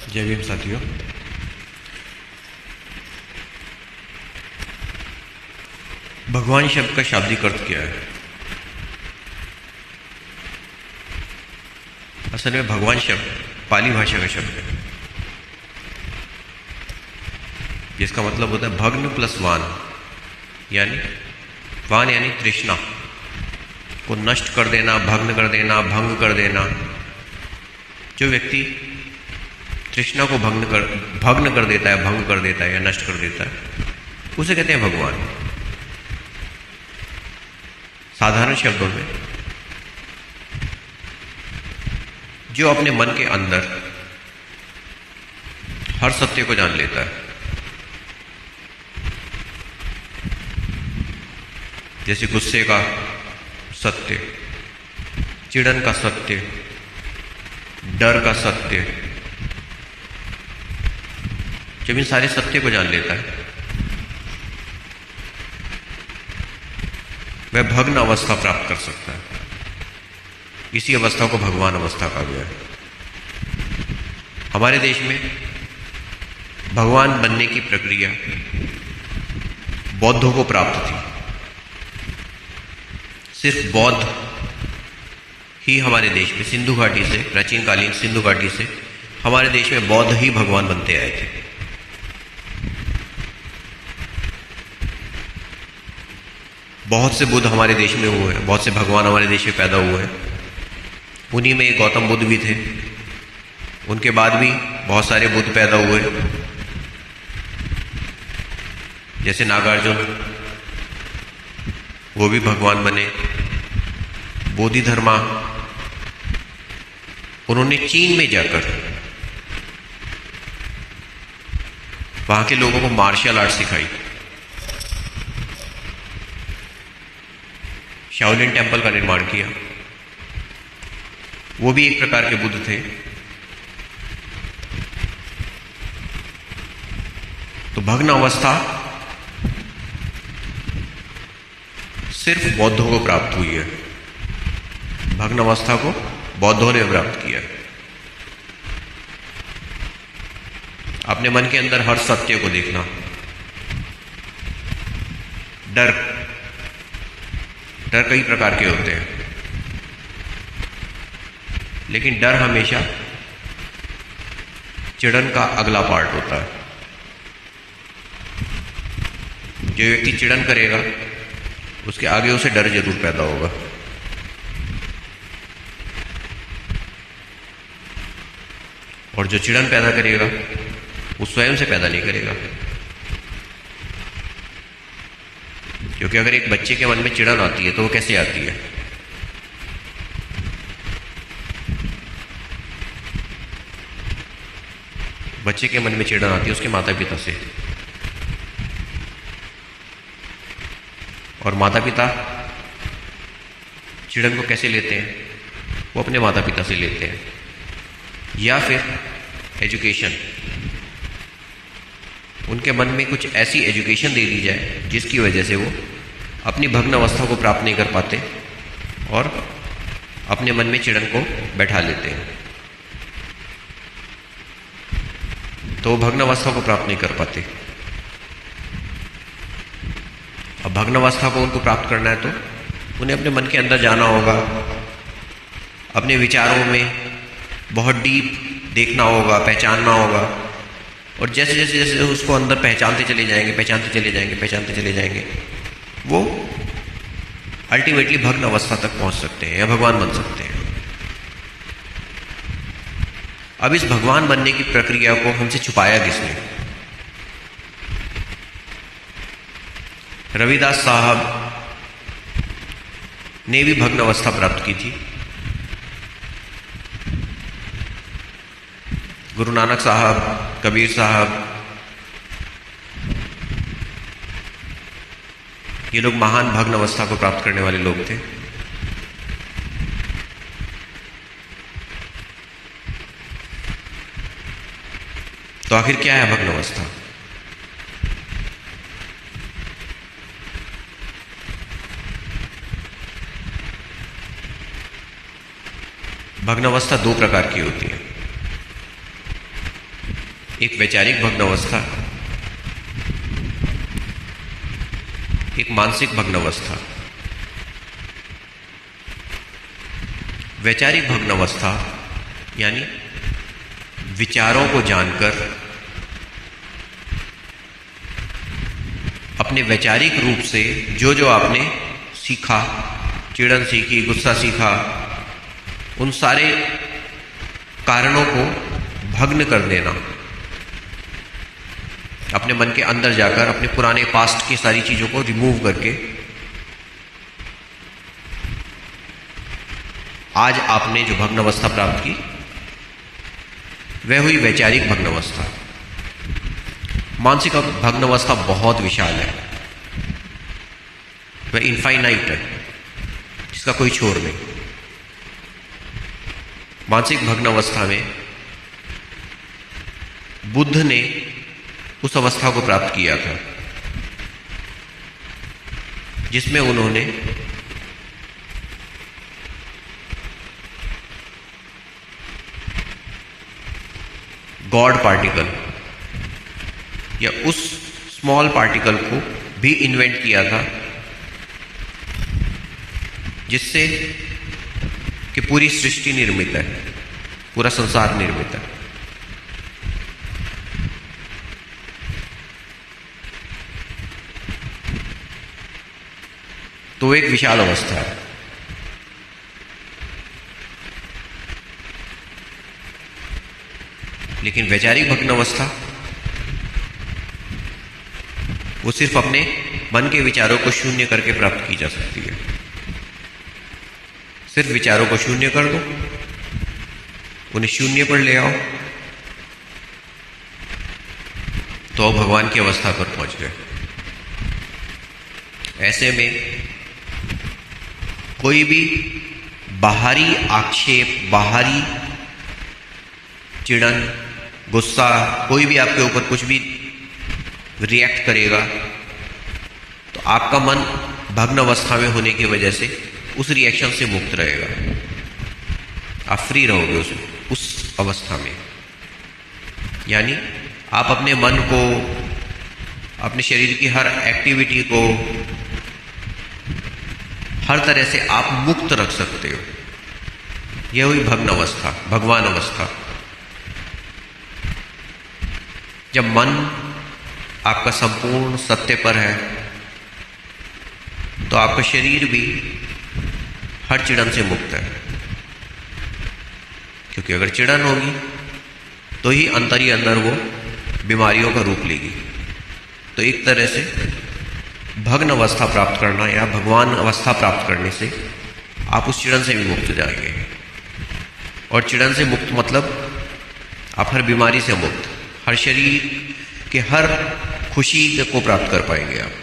जय भीम साथियों। भगवान शब्द का शाब्दिक अर्थ क्या है? असल में भगवान शब्द पाली भाषा का शब्द है, जिसका मतलब होता है भग्न प्लस वान, यानी वान यानी तृष्णा को नष्ट कर देना, भग्न कर देना, भंग कर देना। जो व्यक्ति तृष्णा को भग्न कर देता है, भंग कर देता है या नष्ट कर देता है, उसे कहते हैं भगवान। साधारण शब्दों में जो अपने मन के अंदर हर सत्य को जान लेता है, जैसे गुस्से का सत्य, चिढ़न का सत्य, डर का सत्य, जब इन सारे सत्य को जान लेता है वह भग्न अवस्था प्राप्त कर सकता है। इसी अवस्था को भगवान अवस्था कहा गया है। हमारे देश में भगवान बनने की प्रक्रिया बौद्धों को प्राप्त थी। सिर्फ बौद्ध ही हमारे देश में सिंधु घाटी से, प्राचीन कालीन सिंधु घाटी से हमारे देश में बौद्ध ही भगवान बनते आए थे। बहुत से बुद्ध हमारे देश में हुए हैं, बहुत से भगवान हमारे देश में पैदा हुए हैं। उन्हीं में गौतम बुद्ध भी थे। उनके बाद भी बहुत सारे बुद्ध पैदा हुए, जैसे नागार्जुन, वो भी भगवान बने। बोधिधर्मा, उन्होंने चीन में जाकर वहां के लोगों को मार्शल आर्ट सिखाई। शाओलिन टेम्पल का निर्माण किया। वो भी एक प्रकार के बुद्ध थे। तो भग्न अवस्था सिर्फ बौद्धों को प्राप्त हुई है। भग्न अवस्था को बौद्धों ने प्राप्त किया। अपने मन के अंदर हर सत्य को देखना। डर कई प्रकार के होते हैं, लेकिन डर हमेशा चिड़न का अगला पार्ट होता है। जो व्यक्ति चिड़न करेगा उसके आगे उसे डर जरूर पैदा होगा। और जो चिड़न पैदा करेगा वो स्वयं से पैदा नहीं करेगा, क्योंकि अगर एक बच्चे के मन में चिड़न आती है तो वो कैसे आती है? बच्चे के मन में चिड़न आती है उसके माता पिता से, और माता पिता चिड़न को कैसे लेते हैं? वो अपने माता पिता से लेते हैं, या फिर एजुकेशन। उनके मन में कुछ ऐसी एजुकेशन दे दी जाए जिसकी वजह से वो अपनी भग्न अवस्था को प्राप्त नहीं कर पाते और अपने मन में चिड़न को बैठा लेते हैं, तो वो भग्न अवस्था को प्राप्त नहीं कर पाते। अब भग्न अवस्था को उनको प्राप्त करना है तो उन्हें अपने मन के अंदर जाना होगा, अपने विचारों में बहुत डीप देखना होगा, पहचानना होगा। और जैसे जैसे जैसे उसको अंदर पहचानते चले जाएंगे, वो अल्टीमेटली भग्न अवस्था तक पहुंच सकते हैं या भगवान बन सकते हैं। अब इस भगवान बनने की प्रक्रिया को हमसे छुपाया किसने? रविदास साहब ने भी भग्न अवस्था प्राप्त की थी। गुरु नानक साहब, कबीर साहब, ये लोग महान भग्न अवस्था को प्राप्त करने वाले लोग थे। तो आखिर क्या है भग्न अवस्था? भग्न अवस्था दो प्रकार की होती है। एक वैचारिक भग्न अवस्था, एक मानसिक भग्न अवस्था। वैचारिक भग्न अवस्था यानी विचारों को जानकर अपने वैचारिक रूप से जो जो आपने सीखा, चिड़न सीखी, गुस्सा सीखा, उन सारे कारणों को भग्न कर देना, अपने मन के अंदर जाकर अपने पुराने पास्ट की सारी चीजों को रिमूव करके आज आपने जो भग्न अवस्था प्राप्त की वह हुई वैचारिक भग्न अवस्था। मानसिक भग्न अवस्था बहुत विशाल है, वह इनफाइनाइट है, जिसका कोई छोर नहीं। मानसिक भग्न अवस्था में बुद्ध ने उस अवस्था को प्राप्त किया था जिसमें उन्होंने गॉड पार्टिकल या उस स्मॉल पार्टिकल को भी इन्वेंट किया था जिससे कि पूरी सृष्टि निर्मित है, पूरा संसार निर्मित है। तो एक विशाल अवस्था है। लेकिन वैचारिक भग्न अवस्था वो सिर्फ अपने मन के विचारों को शून्य करके प्राप्त की जा सकती है। सिर्फ विचारों को शून्य कर दो, उन्हें शून्य पर ले आओ, तो भगवान की अवस्था पर पहुंच गए। ऐसे में कोई भी बाहरी आक्षेप, बाहरी चिड़न, गुस्सा, कोई भी आपके ऊपर कुछ भी रिएक्ट करेगा तो आपका मन भग्न अवस्था में होने की वजह से उस रिएक्शन से मुक्त रहेगा। आप फ्री रहोगे उस अवस्था में। यानी आप अपने मन को, अपने शरीर की हर एक्टिविटी को हर तरह से आप मुक्त रख सकते हो। यह हुई भग्न अवस्था, भगवान अवस्था। जब मन आपका संपूर्ण सत्य पर है तो आपका शरीर भी हर चिड़न से मुक्त है, क्योंकि अगर चिड़न होगी तो ही अंदर वो बीमारियों का रूप लेगी। तो एक तरह से भग्न अवस्था प्राप्त करना या भगवान अवस्था प्राप्त करने से आप उस चिड़न से भी मुक्त जाएंगे। और चिड़न से मुक्त मतलब आप हर बीमारी से मुक्त, हर शरीर के हर खुशी को प्राप्त कर पाएंगे आप।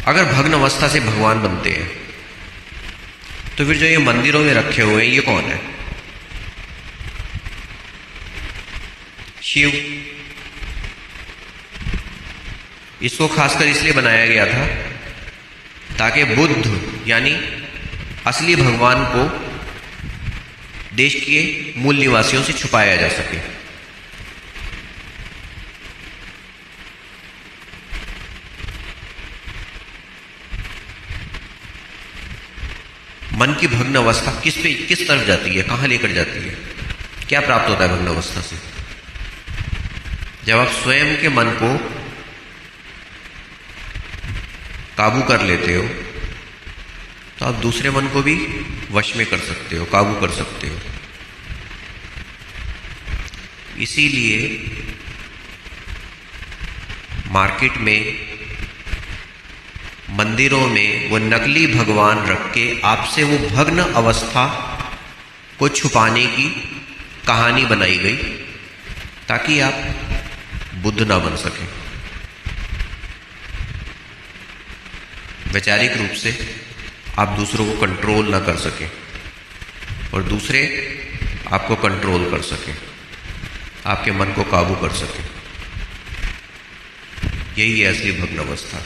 अगर भग्न अवस्था से भगवान बनते हैं तो फिर जो ये मंदिरों में रखे हुए हैं ये कौन है? शिव। इसको खासकर इसलिए बनाया गया था ताकि बुद्ध यानी असली भगवान को देश के मूल निवासियों से छुपाया जा सके। मन की भग्न अवस्था किस तरफ जाती है, कहां लेकर जाती है, क्या प्राप्त होता है भग्न अवस्था से? जब आप स्वयं के मन को काबू कर लेते हो तो आप दूसरे मन को भी वश में कर सकते हो, काबू कर सकते हो। इसीलिए मार्केट में, मंदिरों में वो नकली भगवान रख के आपसे वो भग्न अवस्था को छुपाने की कहानी बनाई गई ताकि आप बुद्ध ना बन सके। वैचारिक रूप से आप दूसरों को कंट्रोल ना कर सके और दूसरे आपको कंट्रोल कर सके, आपके मन को काबू कर सके। यही है असली भग्न अवस्था।